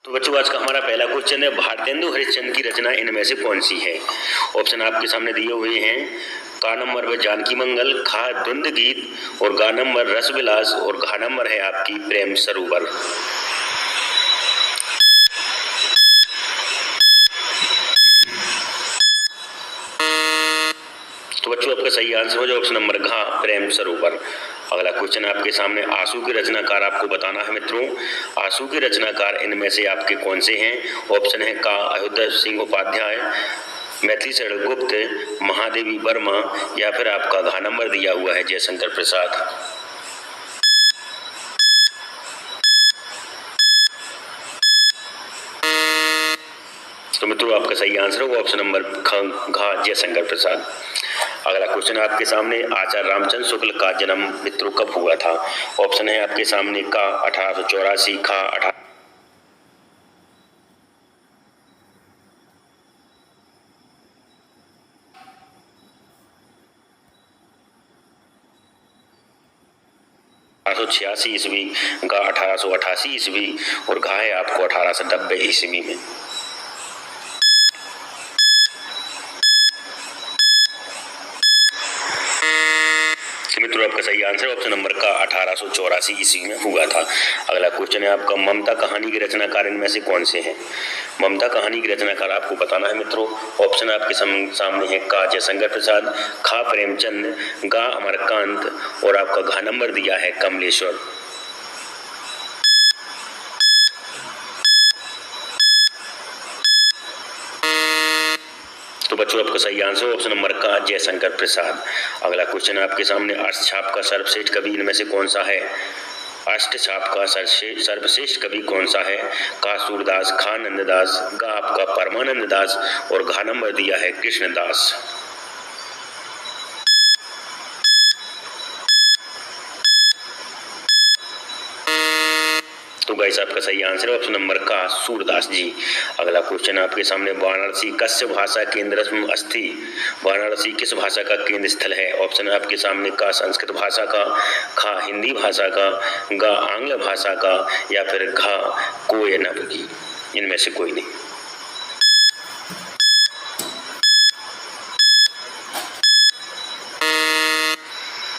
तो बच्चों आज का हमारा पहला क्वेश्चन है, भारतेंदु हरिश्चंद्र की रचना इनमें से कौन सी है। ऑप्शन आपके सामने दिए हुए हैं। का नंबर है जानकी मंगल, खा द्वंद्व गीत और गा नंबर रसविलास और घा नंबर है आपकी प्रेम सरोवर। तो बच्चों आपका सही आंसर हो जाए ऑप्शन नंबर घा प्रेम सरोवर। अगला क्वेश्चन आपके सामने, आंसू के रचनाकार आपको बताना है मित्रों। आंसू के रचनाकार इनमें से आपके कौन से हैं। ऑप्शन है का अयोध्या सिंह उपाध्याय, मैथिली शरण गुप्त, महादेवी वर्मा या फिर आपका घा नंबर दिया हुआ है जयशंकर प्रसाद। तो मित्रों आपका सही आंसर होगा ऑप्शन नंबर घा जयशंकर प्रसाद। अगला क्वेश्चन आपके सामने, आचार्य रामचंद्र शुक्ल का जन्म मित्रों कब हुआ था। ऑप्शन है आपके सामने का 1884, खा 1886 ईस्वी, गा 1888 ईस्वी और घा है आपको 1890 ईस्वी में। मित्रों आपका सही आंसर ऑप्शन नंबर का 1884 ईस्वी में हुआ था। अगला क्वेश्चन है आपका, ममता कहानी के रचनाकार इनमें से कौन से हैं। ममता कहानी के रचनाकार आपको बताना है मित्रों। ऑप्शन आपके सामने है का जयशंकर प्रसाद, खा प्रेमचंद, गा अमरकांत और आपका घा नंबर दिया है कमलेश्वर। तो बच्चों आपका सही आंसर ऑप्शन नंबर का जयशंकर प्रसाद। अगला क्वेश्चन आपके सामने, अष्टछाप का सर्वश्रेष्ठ कवि इनमें से कौन सा है। अष्टछाप का सर्वश्रेष्ठ कवि कौन सा है। का सूरदास, खा नंददास, गा आपका परमानंद दास और घा नंबर दिया है कृष्णदास। तो गाइस आपका सही आंसर है ऑप्शन नंबर का सूरदास जी। अगला क्वेश्चन आपके सामने, वाराणसी कस्य भाषा केंद्रम अस्ति। वाराणसी किस भाषा का केंद्र स्थल है। ऑप्शन है आपके सामने का संस्कृत भाषा का, खा हिंदी भाषा का, गा आंग्ल भाषा का या फिर घा कोयनव की। इनमें से कोई नहीं।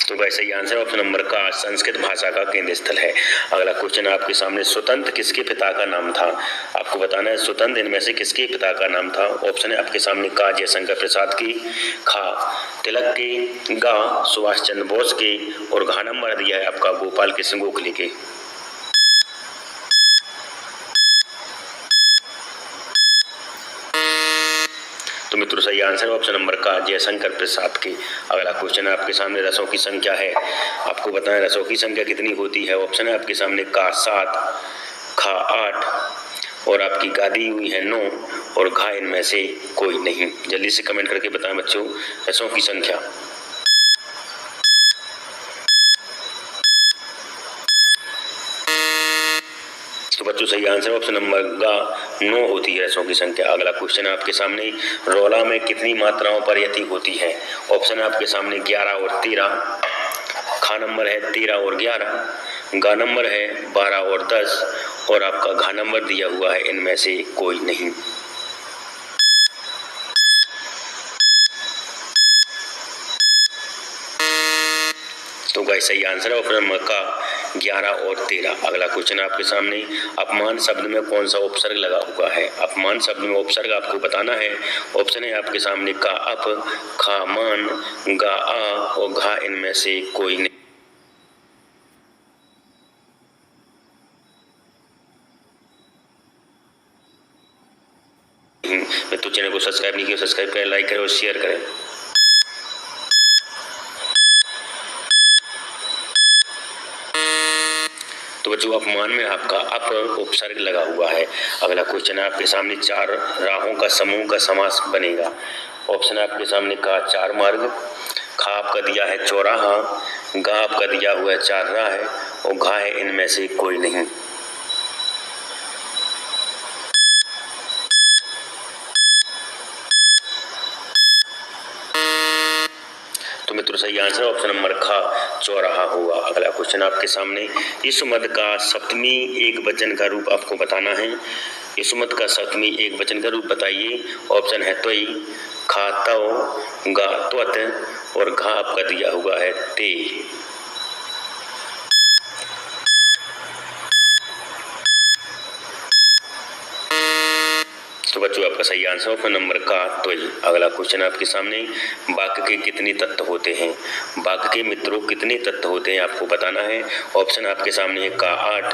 तो वैसे ही आंसर ऑप्शन नंबर का संस्कृत भाषा का केंद्र स्थल है। अगला क्वेश्चन आपके सामने, स्वतंत्र किसके पिता का नाम था। आपको बताना है स्वतंत्र इनमें से किसके पिता का नाम था। ऑप्शन है आपके सामने का जयशंकर प्रसाद की, खा तिलक के, गा सुभाष चंद्र बोस के और घा नंबर दिया है आपका गोपाल कृष्ण गोखले के। तो मित्रों सही आंसर ऑप्शन नंबर का जयशंकर प्रसाद के। अगला क्वेश्चन आपके सामने, रसों की संख्या है। आपको बताएं रसों की संख्या कितनी होती है। ऑप्शन है आपके सामने का 7, खा 8 और आपकी गा दी हुई है 9 और घा इनमें से कोई नहीं। जल्दी से कमेंट करके बताएं बच्चों रसों की संख्या। तो बच्चों सही आंसर ऑप्शन नंबर गा 9 होती है रसों की संख्या। अगला क्वेश्चन आपके सामने, रोला में कितनी मात्राओं पर यति होती है। ऑप्शन है आपके सामने 11 और 13, खा नंबर है 13 और 11, गा नंबर है 12 और 10 और आपका घा नंबर दिया हुआ है इनमें से कोई नहीं। तो गाइस सही आंसर है ऑप्शन नंबर का 11 और 13। अगला क्वेश्चन आपके सामने, अपमान शब्द में कौन सा उपसर्ग लगा हुआ है। अपमान शब्द में उपसर्ग आपको बताना है। ऑप्शन है आपके सामने का अप, खा मान, गा आ और घा इनमें से कोई नहीं। तो चैनल को सब्सक्राइब नहीं किया, सब्सक्राइब करें, लाइक करें और शेयर करें। तो बच्चों अपमान में आपका अप उपसर्ग लगा हुआ है। अगला क्वेश्चन है आपके सामने, 4 राहों का समूह का समास बनेगा। ऑप्शन है आपके सामने का 4 मार्ग, खा आपका दिया है चौराहा, गा आपका दिया हुआ है 4 राह और घा है इनमें से कोई नहीं। तो मित्रों सही आंसर ऑप्शन नंबर ख चौराहा हुआ। अगला क्वेश्चन आपके सामने, इस मद का सप्तमी एक वचन का रूप आपको बताना है। इस मद का सप्तमी एक वचन का रूप बताइए। ऑप्शन है त्वयि, खा तव, गा त्वत् और घा आपका दिया हुआ है ते। तो बच्चों आपका सही आंसर ऑप्शन नंबर का त्वयि। अगला क्वेश्चन आपके सामने, वाक्य के कितने तत्व होते हैं? वाक्य के मित्रों कितने तत्व होते हैं आपको बताना है। ऑप्शन आपके सामने है का 8,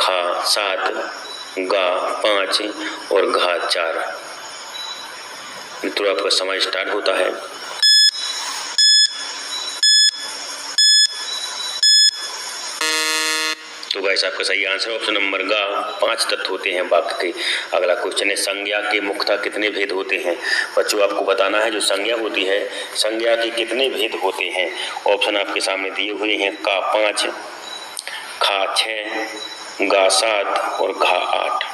खा 7, गा 5 और घा 4। मित्रों आपका समय स्टार्ट होता है। तो गाइस आपका सही आंसर ऑप्शन नंबर गा 5 तत्व होते हैं वाक्य के। अगला क्वेश्चन है, संज्ञा के मुख्यतः कितने भेद होते हैं? बच्चों आपको बताना है जो संज्ञा होती है, संज्ञा के कितने भेद होते हैं। ऑप्शन आपके सामने दिए हुए हैं का 5, खा 6, गा 7 और घा 8।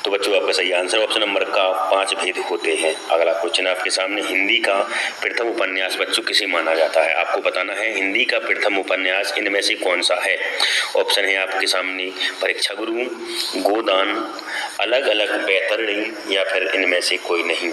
तो बच्चों आपका सही आंसर ऑप्शन नंबर का 5 भेद होते हैं। अगला क्वेश्चन आपके सामने, हिंदी का प्रथम उपन्यास बच्चों किसे माना जाता है? आपको बताना है हिंदी का प्रथम उपन्यास इनमें से कौन सा है। ऑप्शन है आपके सामने परीक्षा गुरु, गोदान, अलग अलग बैतरणी या फिर इनमें से कोई नहीं।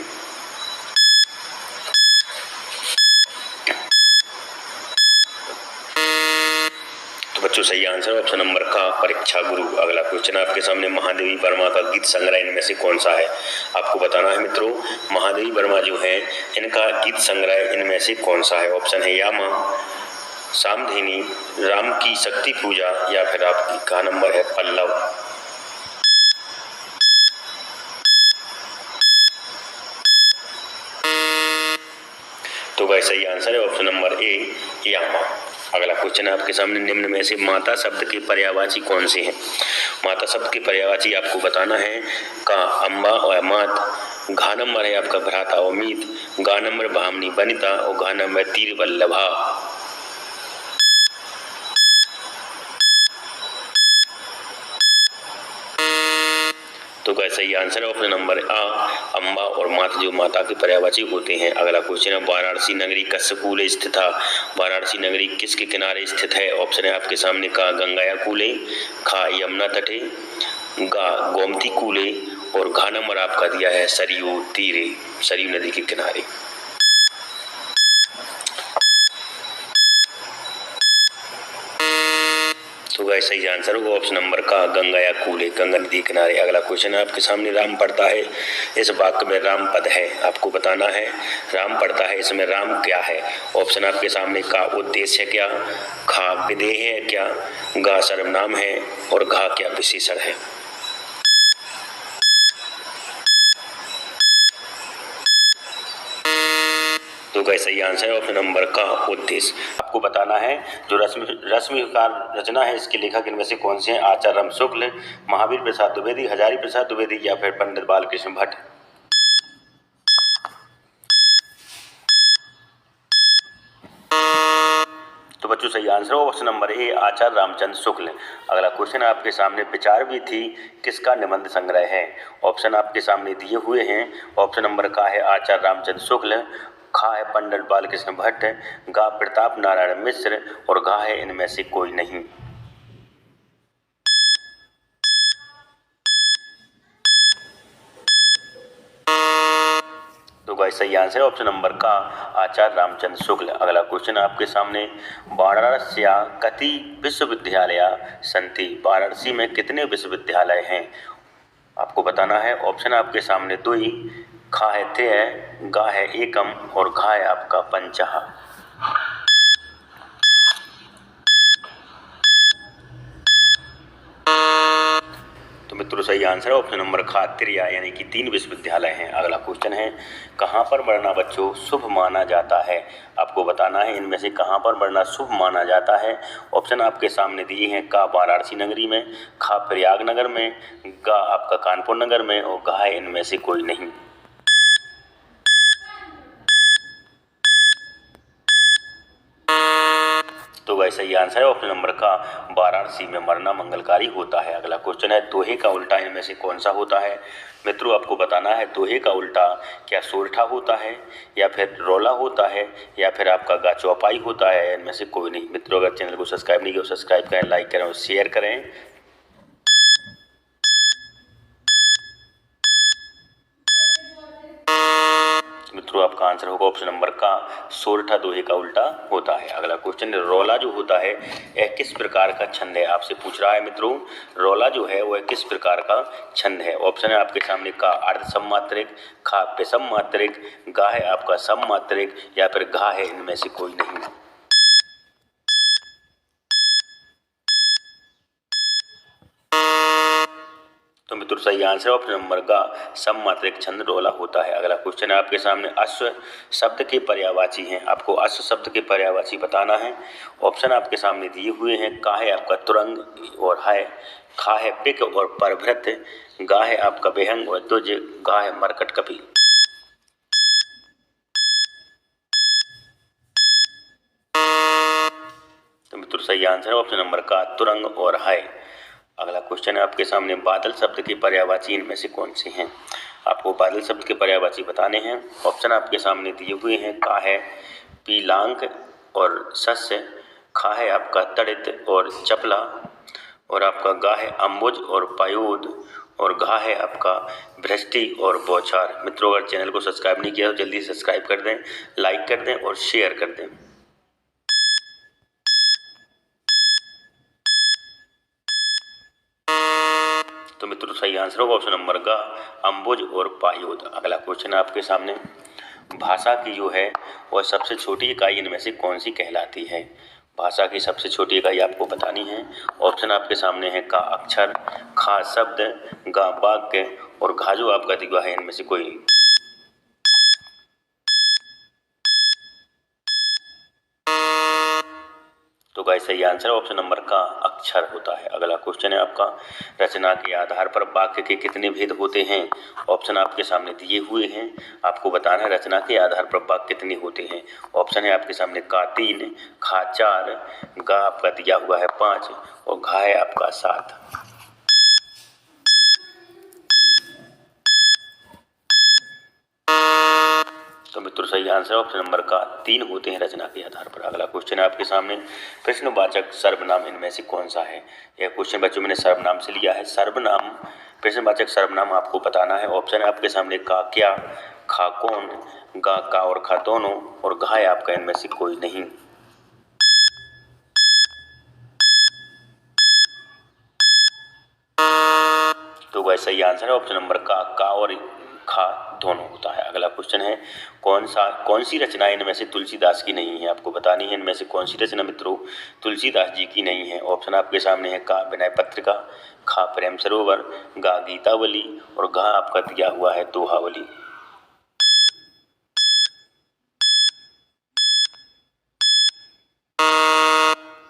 तो बच्चों सही आंसर ऑप्शन नंबर का परीक्षा गुरु। अगला क्वेश्चन आपके सामने, महादेवी वर्मा का गीत संग्रह इनमें से कौन सा है? आपको बताना है मित्रों महादेवी वर्मा जो है इनका गीत संग्रह इनमें से कौन सा है। ऑप्शन है यामा, सामधेनी, राम की शक्ति पूजा या फिर आपकी का नंबर है पल्लव। तो भाई सही आंसर है ऑप्शन नंबर ए यामा। अगला क्वेश्चन आपके सामने, निम्न में से माता शब्द के पर्यायवाची कौन से हैं? माता शब्द के पर्यायवाची आपको बताना है का अम्बा और मात, घा नंबर है आपका भ्राता और मीत, गा नंबर भामनी वनिता और घा नंबर तीर वल्लभा। तो क्या सही आंसर है ऑप्शन नंबर आ अम्बा और मात जो माता के पर्यायवाची होते हैं। अगला क्वेश्चन है, वाराणसी नगरी कस्य कूले स्थित था? वाराणसी नगरी किसके किनारे स्थित है? ऑप्शन है आपके सामने का गंगाया कूले, खा यमुना तटे, गा गोमती कूले और घा नंबर आपका दिया है सरयू तीरे, सरयू नदी के किनारे। तो गाइस सही आंसर होगा ऑप्शन नंबर का गंगाया कूले, गंगा नदी किनारे। अगला क्वेश्चन है आपके सामने, राम पड़ता है इस वाक्य में राम पद है, आपको बताना है राम पड़ता है इसमें राम क्या है। ऑप्शन आपके सामने का उद्देश्य क्या, खा विधेय है क्या, गा सर्वनाम है और घा क्या विशेषण है। तो गाइस सही आंसर है ऑप्शन नंबर का उद्देश्य। आपको बताना है जो रश्मिकार रचना है इसके लेखक इनमें से कौन से हैं? आचार्य राम शुक्ल, महावीर प्रसाद द्विवेदी, हजारी प्रसाद द्विवेदी या फिर पंडित बालकृष्ण भट्ट। तो बच्चों सही आंसर है ऑप्शन नंबर ए आचार्य रामचंद्र शुक्ल। अगला क्वेश्चन आपके सामने, विचार भी थी किसका निबंध संग्रह है? ऑप्शन आपके सामने दिए हुए हैं। ऑप्शन नंबर का है आचार्य रामचंद्र शुक्ल, खा है पंडित बालकृष्ण भट्ट, गा प्रताप नारायण मिश्र और घा है इनमें से कोई नहीं। तो गाइस सही आंसर है ऑप्शन नंबर का आचार्य रामचंद्र शुक्ल। अगला क्वेश्चन आपके सामने, वाराणस्या कति विश्वविद्यालय सन्ति? वाराणसी में कितने विश्वविद्यालय हैं? आपको बताना है। ऑप्शन आपके सामने दुई, खा है त्रय, गा है एकम और घा है आपका पंचह। तो मित्रों सही आंसर है ऑप्शन नंबर खा त्रिया यानी कि 3 विश्वविद्यालय हैं। अगला क्वेश्चन है, कहाँ पर मरना बच्चों शुभ माना जाता है? आपको बताना है इनमें से कहाँ पर मरना शुभ माना जाता है। ऑप्शन आपके सामने दिए हैं, का वाराणसी नगरी में, खा प्रयागनगर में, गा आपका कानपुर नगर में और घा इनमें से कोई नहीं। तो भाई सही आंसर है ऑप्शन नंबर का वाराणसी में मरना मंगलकारी होता है। अगला क्वेश्चन है दोहे का उल्टा इनमें से कौन सा होता है। मित्रों आपको बताना है दोहे का उल्टा क्या सोरठा होता है या फिर रोला होता है या फिर आपका गा चौपाई होता है, इनमें से कोई नहीं। मित्रों अगर चैनल को सब्सक्राइब नहीं किया सब्सक्राइब करें, लाइक करें और शेयर करें। मित्रों आपका आंसर होगा ऑप्शन नंबर का सोरठा दोहे का उल्टा होता है। अगला क्वेश्चन रोला जो होता है यह किस प्रकार का छंद है, आपसे पूछ रहा है मित्रों। रोला जो है वह किस प्रकार का छंद है। ऑप्शन है आपके सामने का अर्ध सममात्रिक, खा विषम मात्रिक, गा है आपका सममात्रिक या फिर घा है इनमें से कोई नहीं। तो मित्रों सही आंसर ऑप्शन नंबर का सममात्रिक छंद रोला होता है। अगला क्वेश्चन है आपके सामने अश्व शब्द के पर्यायवाची हैं, आपको अश्व शब्द के पर्यायवाची बताना है। ऑप्शन आपके सामने दिए हुए हैं। का है आपका तुरंग और है, खा है पिक और परभृत, गा है आपका बेहंग और तुज, गा है मरकट कपि। तो मित्रों सही आंसर है ऑप्शन नंबर का तुरंग और है। अगला क्वेश्चन है आपके सामने बादल शब्द के पर्यायवाची इनमें से कौन से हैं। आपको बादल शब्द के पर्यायवाची बताने हैं। ऑप्शन आपके सामने दिए हुए हैं। का है पीलांक और सस्य, खा है आपका तड़ित और चपला और आपका गा है अम्बुज और पायूद और घा है आपका भ्रष्टि और बौछार। मित्रों अगर चैनल को सब्सक्राइब नहीं किया तो जल्दी सब्सक्राइब कर दें, लाइक कर दें और शेयर कर दें। तो मित्रों सही आंसर होगा ऑप्शन नंबर का अम्बुज और पायुद। अगला क्वेश्चन आपके सामने भाषा की जो है वह सबसे छोटी इकाई इनमें से कौन सी कहलाती है। भाषा की सबसे छोटी इकाई आपको बतानी है। ऑप्शन आपके सामने है। का अक्षर, खा शब्द, गा वाक्य और घा जो आपका दिया है इनमें से कोई नहीं। तो गाइस सही आंसर ऑप्शन नंबर का अक्षर होता है। अगला क्वेश्चन है आपका रचना के आधार पर वाक्य के कितने भेद होते हैं। ऑप्शन आपके सामने दिए हुए हैं। आपको बताना है रचना के आधार पर वाक्य कितने होते हैं। ऑप्शन है आपके सामने का 3, खा 4, गा आपका दिया हुआ है 5 और घा है आपका 7। तो मित्रों सही आंसर ऑप्शन नंबर का 3 होते हैं रचना के आधार पर। अगला क्वेश्चन है आपके सामने प्रश्नवाचक सर्वनाम इनमें से कौन सा है। यह क्वेश्चन बच्चों मैंने सर्वनाम से लिया है। सर्वनाम प्रश्नवाचक सर्वनाम आपको बताना है। ऑप्शन है आपके सामने का क्या, खा कौन, गा का और खा दोनों और घा है आपका इनमें से कोई नहीं। तो वह सही आंसर है ऑप्शन नंबर का और खा दोनों होता है। अगला क्वेश्चन है कौन सी रचना इनमें से तुलसीदास की नहीं है। आपको बतानी है इनमें से कौन सी रचना मित्रों तुलसीदास जी की नहीं है। ऑप्शन आपके सामने है। का विनय पत्रिका, खा प्रेम सरोवर, गा गीतावली और घा आपका दिया हुआ है दोहावली।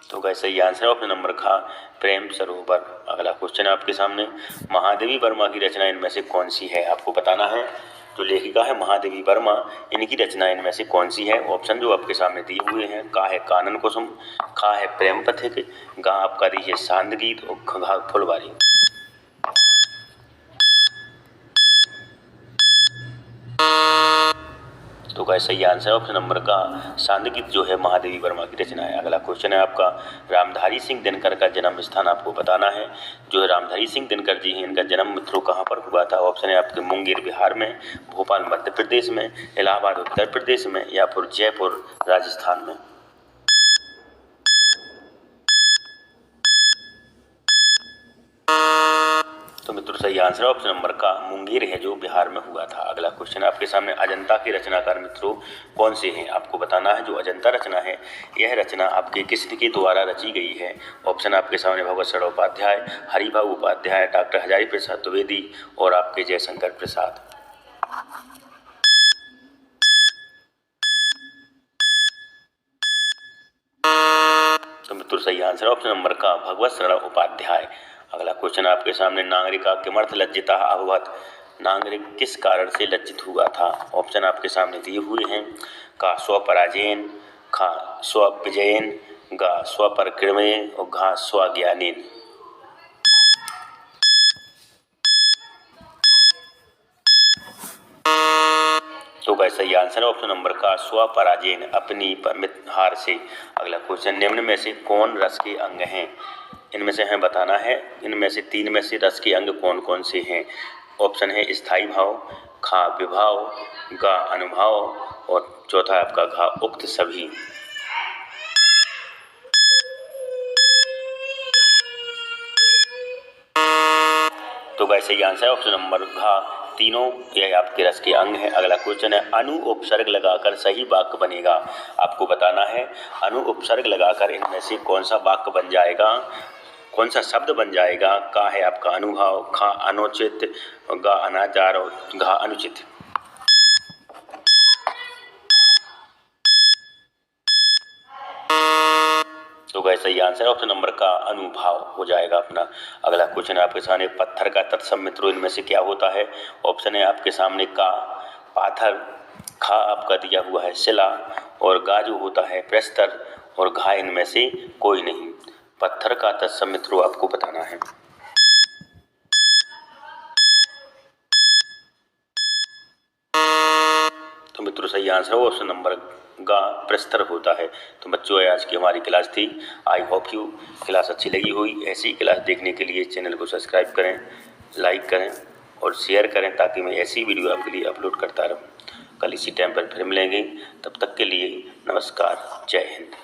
तो गाइस सही आंसर है ऑप्शन नंबर का प्रेम सरोवर। अगला क्वेश्चन है आपके सामने महादेवी वर्मा की रचना इनमें से कौन सी है। आपको बताना है जो लेखिका है महादेवी वर्मा इनकी रचना इनमें से कौन सी है। ऑप्शन जो आपके सामने दिए हुए हैं। का है कानन कुसुम, खा है प्रेम पथिक, गा आपका दी है सांद गीत और घा फुलवारी। तो गाइस सही आंसर ऑप्शन नंबर का सांदगीत जो है महादेवी वर्मा की रचना है। अगला क्वेश्चन है आपका रामधारी सिंह दिनकर का जन्म स्थान आपको बताना है। जो है रामधारी सिंह दिनकर जी हैं इनका जन्म मित्रों कहाँ पर हुआ था। ऑप्शन है आपके मुंगेर बिहार में, भोपाल मध्य प्रदेश में, इलाहाबाद उत्तर प्रदेश में या फिर जयपुर राजस्थान में। तो मित्रों सही आंसर ऑप्शन नंबर का मुंगेर है जो बिहार में हुआ था। अगला क्वेश्चन आपके सामने अजंता के रचनाकार मित्रों कौन से हैं। आपको बताना है जो अजंता रचना है यह रचना आपके किसके द्वारा रची गई है। ऑप्शन आपके सामने भगवत सर उपाध्याय, हरिभाऊ उपाध्याय, डॉक्टर हजारी प्रसाद द्विवेदी और आपके जयशंकर प्रसाद। तो मित्रों सही आंसर ऑप्शन नंबर का भगवत सर उपाध्याय। अगला क्वेश्चन आपके सामने नागरिका किमर्थ लज्जिता अभवत, नागरिक किस कारण से लज्जित हुआ था। ऑप्शन आपके सामने दिए हुए हैं। का स्वपराजयन, खा स्वविजयन, गा स्वपरिक्रमे और घा स्वज्ञानेन। तो गाइस सही आंसर है ऑप्शन नंबर का स्वपराजयन, अपनी हार से। अगला क्वेश्चन, निम्न में से कौन रस के अंग हैं? इनमें से हमें बताना है, इनमें से तीन में से रस के अंग कौन कौन से हैं? ऑप्शन है स्थायी भाव, खा विभाव, गा अनुभाव और चौथा है आपका घा उक्त सभी। तो गाइस सही आंसर है ऑप्शन नंबर घा, तीनों यह आपके रस के अंग हैं। अगला क्वेश्चन है, अनु उपसर्ग लगाकर सही वाक्य बनेगा। आपको बताना है अनु उपसर्ग लगाकर इनमें से कौन सा वाक्य बन जाएगा, कौन सा शब्द बन जाएगा। का है आपका अनुभाव, खा अनुचित, गा अनाचार और घा अनुचित। तो गाइस सही आंसर है ऑप्शन नंबर का अनुभाव हो जाएगा अपना। अगला क्वेश्चन है आपके सामने, पत्थर का तत्सम मित्रों इनमें से क्या होता है? ऑप्शन है आपके सामने का पाथर, खा आपका दिया हुआ है शिला और गा जो होता है प्रस्तर और घा इनमें से कोई नहीं। पत्थर का तत्सम मित्रों आपको बताना है। तो मित्रों सही आंसर है ऑप्शन नंबर गा प्रस्तर होता है। तो बच्चों आज की हमारी क्लास थी, आई होप यू क्लास अच्छी लगी हुई। ऐसी क्लास देखने के लिए चैनल को सब्सक्राइब करें, लाइक करें और शेयर करें ताकि मैं ऐसी वीडियो आपके लिए अपलोड करता रहूं। कल इसी टाइम पर फिर मिलेंगे, तब तक के लिए नमस्कार, जय हिंद।